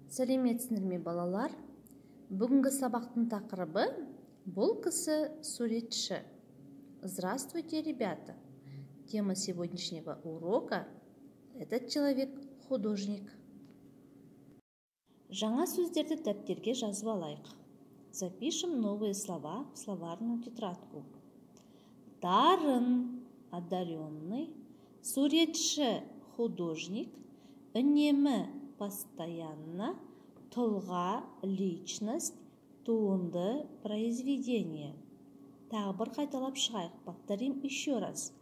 Сәлеметсіздер ме, балалар? Бүгінгі сабақтың тақырыбы «Бұл кісі суретші». Здравствуйте, ребята! Тема сегодняшнего урока – этот человек художник. Жаңа сөздерді дәптерге жазып алайық. Запишем новые слова в словарную тетрадку. Дарын – одаренный, суретші – художник, үнемі – постоянно, тұлға – личность, туынды – произведение. Тағы бір қайталап шығайық. Повторим еще раз.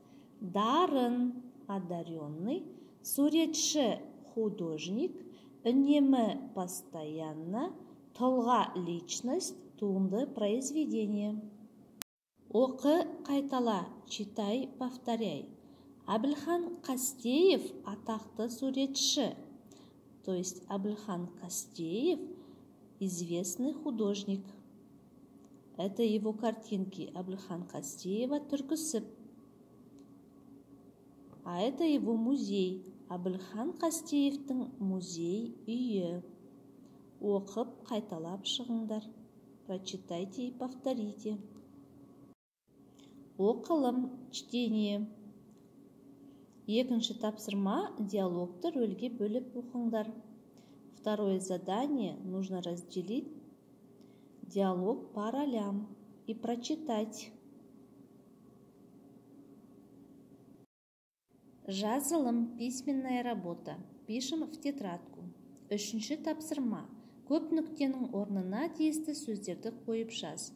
Дарын – одаренный, суретші – художник, үнемі – постоянно, тұлға – личность, туынды – произведение. Оқы, қайтала, читай, повторяй. Әбілхан Қастеев атақты суретші. То есть Әбілхан Қастеев известный художник. Это его картинки Әбілхан Қастеева «Түркісіп». А это его музей. Әбілхан Қастеевтің музей үйі. Оқып, қайталап шығыңдар. Прочитайте и повторите. Оқылым, чтение. Екінші тапсырма диалогты рөлге бөліп оқыңдар. Второе задание нужно разделить диалог по ролям и прочитать. Жазылым, письменная работа. Пишем в тетрадку. Үшінші тапсырма. Көп нүктенің орнына тиісті сөздерді қойып жаз.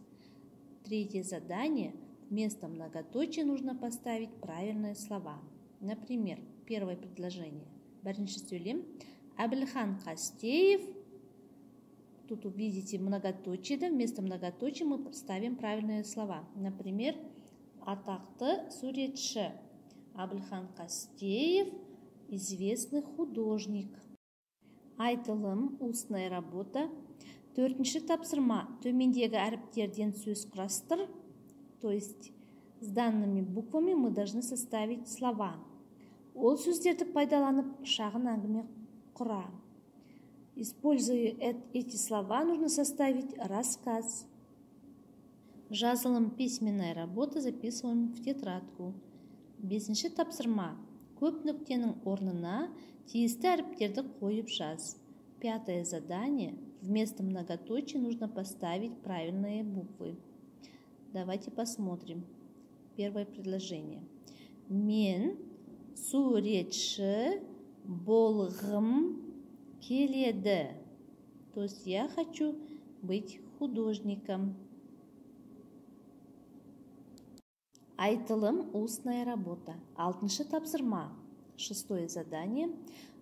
Третье задание. Вместо многоточия нужно поставить правильные слова. Например, первое предложение. Бірінші сөйлем. Әбілхан Қастеев. Тут увидите многоточие. Вместо многоточия мы ставим правильные слова. Например, атақты суретші. Әбілхан Қастеев известный художник. Айтылым, устная работа. Төртінші тапсырма. Төмендегі әріптерден сөз құрастыр. То есть с данными буквами мы должны составить слова. Ол сөздерді пайдаланып шағын әңгіме құра. Используя эти слова, нужно составить рассказ. Жазылым, письменная работа записываем в тетрадку. Бесінші тапсырма. Көп нүктенің орнына тиісті әріптерді қойып жаз. Пятое задание. Вместо многоточия нужно поставить правильные буквы. Давайте посмотрим. Первое предложение. Мен суретші болғым келеді. То есть я хочу быть художником. Айтылым, устная работа. Алтыншы тапсырма. Шестое задание.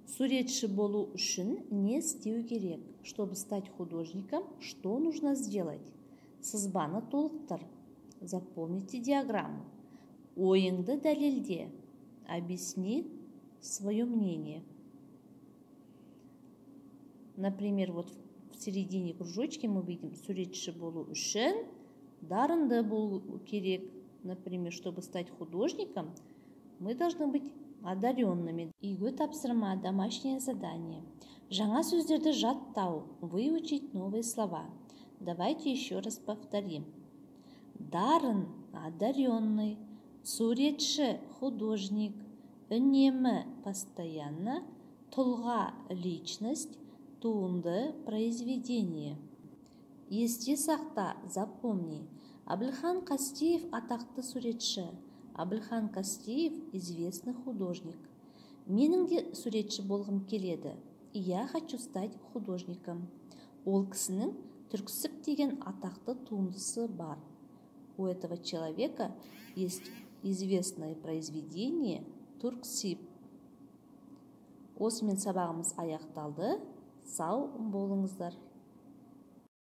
Суретші болу үшін не істеу керек? Чтобы стать художником, что нужно сделать? Сызбаны толықтыр. Запомните диаграмму. Ойыңды дәлелде. Объясни свое мнение. Например, вот в середине кружочки мы видим суретші болу үшін дарынды болу керек. Например, чтобы стать художником, мы должны быть одаренными. Үйге тапсырма, домашнее задание. Жаңа сөздерді жаттау, выучить новые слова. Давайте еще раз повторим. Дарын – одаренный, суретші – художник, үнемі – постоянно, тұлға – личность, туынды – произведение. Есте сақта, запомни. Әбілхан Қастеев атақты суретші. Әбілхан Қастеев известный художник. Менің де суретші болғым келеді. Я хочу стать художником. Ол кісінің Түркісіп деген атақты туындысы бар. У этого человека есть известное произведение Түркісіп. Осымен сабағымыз аяқталды. Сау болыңыздар.